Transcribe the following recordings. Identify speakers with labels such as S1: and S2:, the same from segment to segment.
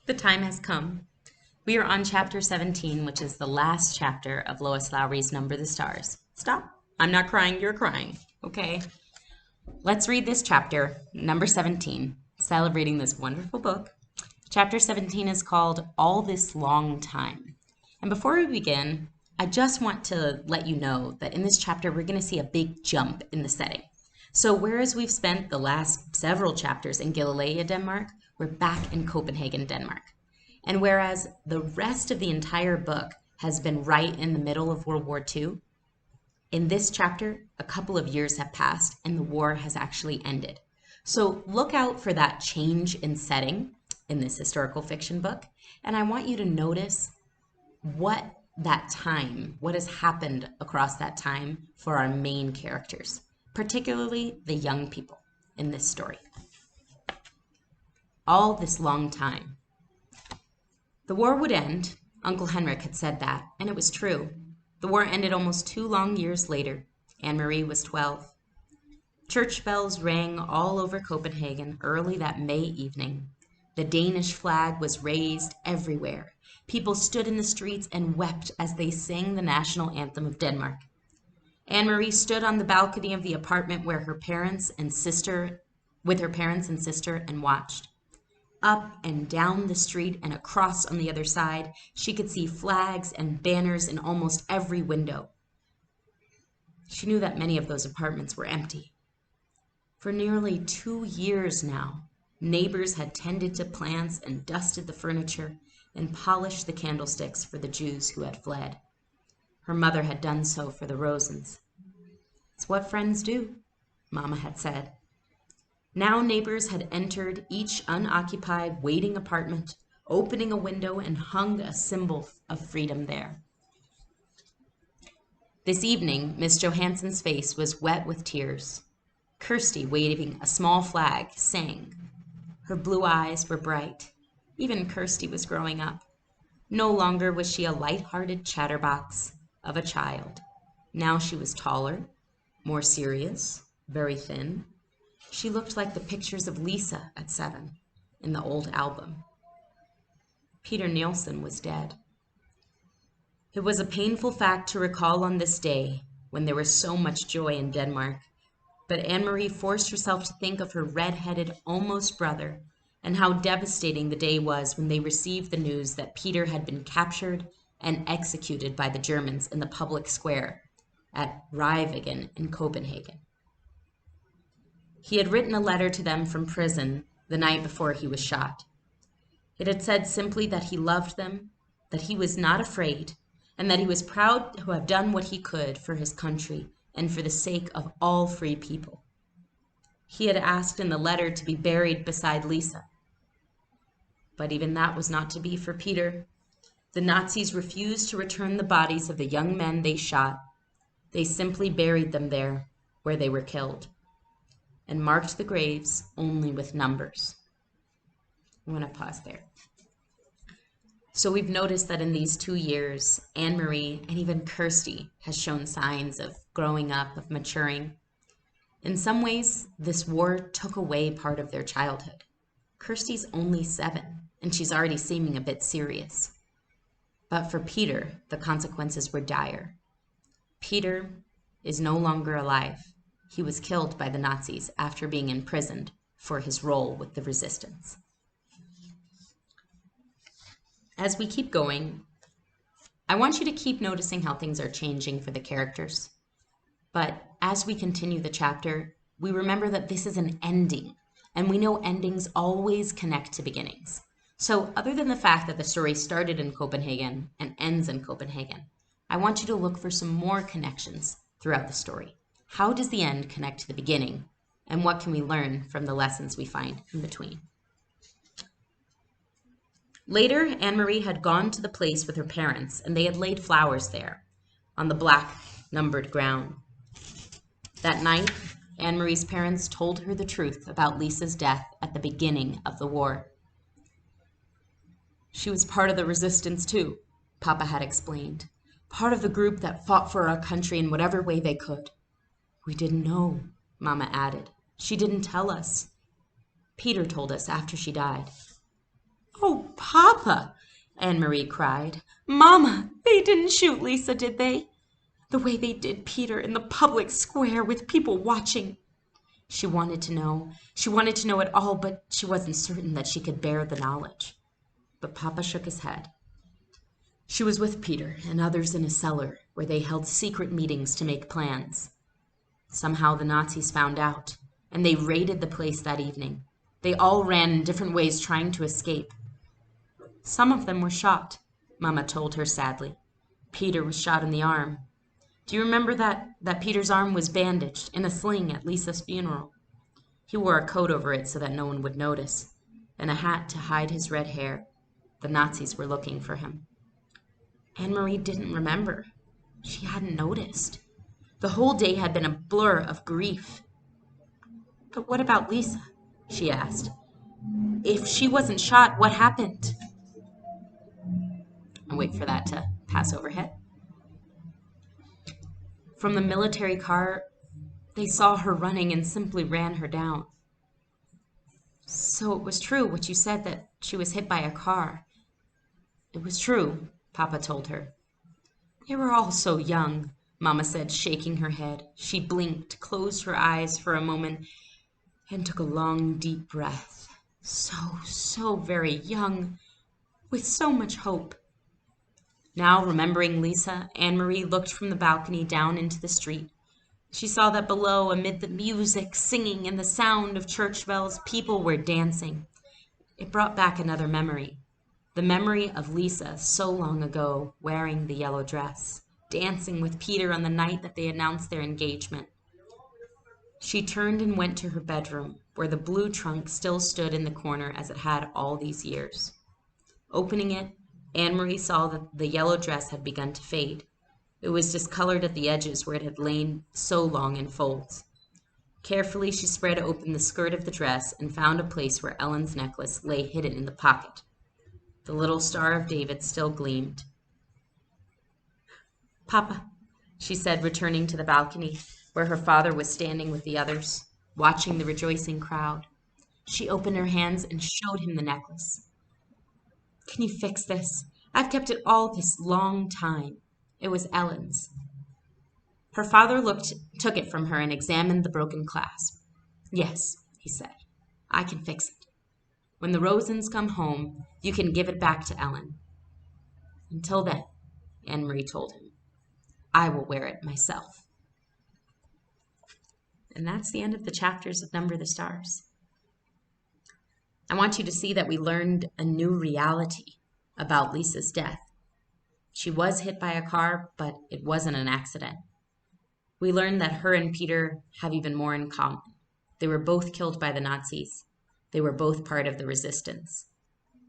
S1: The time has come. We are on chapter 17, which is the last chapter of Lois Lowry's Number the Stars. Stop. I'm not crying, you're crying. Okay. Let's read this chapter, number 17, celebrating this wonderful book. Chapter 17 is called All This Long Time. And before we begin, I just want to let you know that in this chapter, we're going to see a big jump in the setting. So whereas we've spent the last several chapters in Galilea, Denmark, we're back in Copenhagen, Denmark. And whereas the rest of the entire book has been right in the middle of World War II, in this chapter, a couple of years have passed and the war has actually ended. So look out for that change in setting in this historical fiction book. And I want you to notice what has happened across that time for our main characters, particularly the young people in this story. All this long time. The war would end. Uncle Henrik had said that, and it was true. The war ended almost 2 long years later. Anne-Marie was 12. Church bells rang all over Copenhagen early that May evening. The Danish flag was raised everywhere. People stood in the streets and wept as they sang the national anthem of Denmark. Anne-Marie stood on the balcony of the apartment with her parents and sister and watched. Up and down the street and across on the other side, she could see flags and banners in almost every window. She knew that many of those apartments were empty. For nearly 2 years now, neighbors had tended to plants and dusted the furniture and polished the candlesticks for the Jews who had fled. Her mother had done so for the Rosens. It's what friends do, Mama had said. Now neighbors had entered each unoccupied waiting apartment, opening a window and hung a symbol of freedom there. This evening, Miss Johansson's face was wet with tears. Kirsty, waving a small flag, sang. Her blue eyes were bright. Even Kirsty was growing up. No longer was she a light-hearted chatterbox of a child. Now she was taller, more serious, very thin. She looked like the pictures of Lisa at 7 in the old album. Peter Nielsen was dead. It was a painful fact to recall on this day when there was so much joy in Denmark, but Anne-Marie forced herself to think of her red-headed almost brother and how devastating the day was when they received the news that Peter had been captured and executed by the Germans in the public square at Rivingen in Copenhagen. He had written a letter to them from prison the night before he was shot. It had said simply that he loved them, that he was not afraid, and that he was proud to have done what he could for his country and for the sake of all free people. He had asked in the letter to be buried beside Lisa. But even that was not to be for Peter. The Nazis refused to return the bodies of the young men they shot. They simply buried them there where they were killed, and marked the graves only with numbers. I'm going to pause there. So we've noticed that in these 2 years, Anne-Marie and even Kirsty has shown signs of growing up, of maturing. In some ways, this war took away part of their childhood. Kirsty's only 7, and she's already seeming a bit serious. But for Peter, the consequences were dire. Peter is no longer alive. He was killed by the Nazis after being imprisoned for his role with the resistance. As we keep going, I want you to keep noticing how things are changing for the characters. But as we continue the chapter, we remember that this is an ending, and we know endings always connect to beginnings. So other than the fact that the story started in Copenhagen and ends in Copenhagen, I want you to look for some more connections throughout the story. How does the end connect to the beginning? And what can we learn from the lessons we find in between? Later, Anne-Marie had gone to the place with her parents, and they had laid flowers there on the black, numbered ground. That night, Anne-Marie's parents told her the truth about Lisa's death at the beginning of the war. She was part of the resistance too, Papa had explained. Part of the group that fought for our country in whatever way they could. We didn't know, Mama added. She didn't tell us. Peter told us after she died. Oh, Papa, Anne-Marie cried. Mama, they didn't shoot Lisa, did they? The way they did Peter in the public square with people watching. She wanted to know. She wanted to know it all, but she wasn't certain that she could bear the knowledge. But Papa shook his head. She was with Peter and others in a cellar where they held secret meetings to make plans. Somehow the Nazis found out, and they raided the place that evening. They all ran in different ways trying to escape. Some of them were shot, Mama told her sadly. Peter was shot in the arm. Do you remember that Peter's arm was bandaged in a sling at Lisa's funeral? He wore a coat over it so that no one would notice, and a hat to hide his red hair. The Nazis were looking for him. Anne-Marie didn't remember. She hadn't noticed. The whole day had been a blur of grief. But what about Lisa? She asked. If she wasn't shot, what happened? I'll wait for that to pass overhead. From the military car, they saw her running and simply ran her down. So it was true what you said, that she was hit by a car. It was true, Papa told her. They were all so young, Mama said, shaking her head. She blinked, closed her eyes for a moment, and took a long, deep breath. So very young, with so much hope. Now, remembering Lisa, Anne-Marie looked from the balcony down into the street. She saw that below, amid the music, singing, and the sound of church bells, people were dancing. It brought back another memory. The memory of Lisa so long ago, wearing the yellow dress, dancing with Peter on the night that they announced their engagement. She turned and went to her bedroom, where the blue trunk still stood in the corner as it had all these years. Opening it, Anne-Marie saw that the yellow dress had begun to fade. It was discolored at the edges where it had lain so long in folds. Carefully, she spread open the skirt of the dress and found a place where Ellen's necklace lay hidden in the pocket. The little Star of David still gleamed. Papa, she said, returning to the balcony, where her father was standing with the others, watching the rejoicing crowd. She opened her hands and showed him the necklace. Can you fix this? I've kept it all this long time. It was Ellen's. Her father took it from her and examined the broken clasp. Yes, he said, I can fix it. When the Rosens come home, you can give it back to Ellen. Until then, Anne-Marie told him, I will wear it myself. And that's the end of the chapters of Number the Stars. I want you to see that we learned a new reality about Lisa's death. She was hit by a car, but it wasn't an accident. We learned that her and Peter have even more in common. They were both killed by the Nazis. They were both part of the resistance.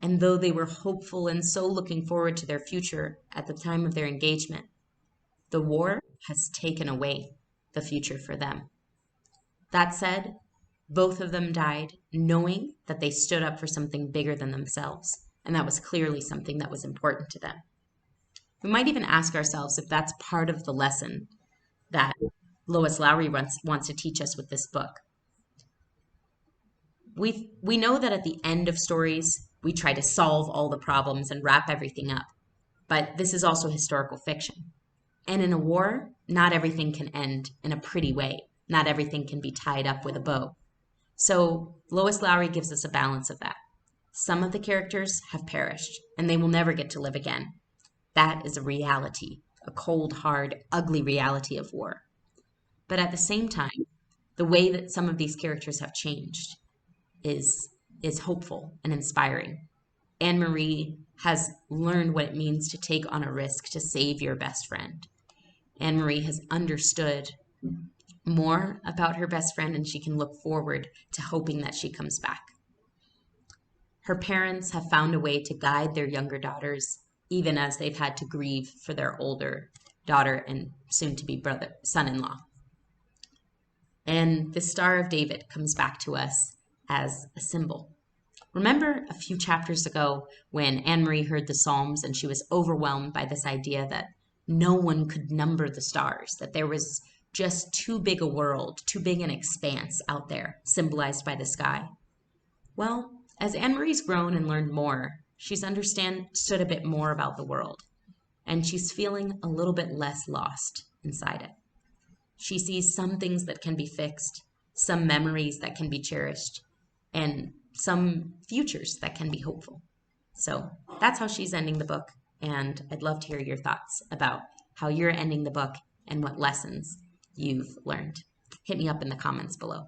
S1: And though they were hopeful and so looking forward to their future at the time of their engagement, the war has taken away the future for them. That said, both of them died knowing that they stood up for something bigger than themselves, and that was clearly something that was important to them. We might even ask ourselves if that's part of the lesson that Lois Lowry wants to teach us with this book. We know that at the end of stories, we try to solve all the problems and wrap everything up, but this is also historical fiction. And in a war, not everything can end in a pretty way. Not everything can be tied up with a bow. So Lois Lowry gives us a balance of that. Some of the characters have perished, and they will never get to live again. That is a reality, a cold, hard, ugly reality of war. But at the same time, the way that some of these characters have changed is hopeful and inspiring. Anne-Marie has learned what it means to take on a risk to save your best friend. Anne-Marie has understood more about her best friend, and she can look forward to hoping that she comes back. Her parents have found a way to guide their younger daughters, even as they've had to grieve for their older daughter and soon-to-be son-in-law. And the Star of David comes back to us as a symbol. Remember a few chapters ago when Anne-Marie heard the Psalms and she was overwhelmed by this idea that no one could number the stars, that there was just too big a world, too big an expanse out there, symbolized by the sky. Well, as Anne-Marie's grown and learned more, She's understood a bit more about the world, and she's feeling a little bit less lost inside it. She sees some things that can be fixed, some memories that can be cherished, and some futures that can be hopeful. So that's how she's ending the book, and I'd love to hear your thoughts about how you're ending the book and what lessons you've learned. Hit me up in the comments below.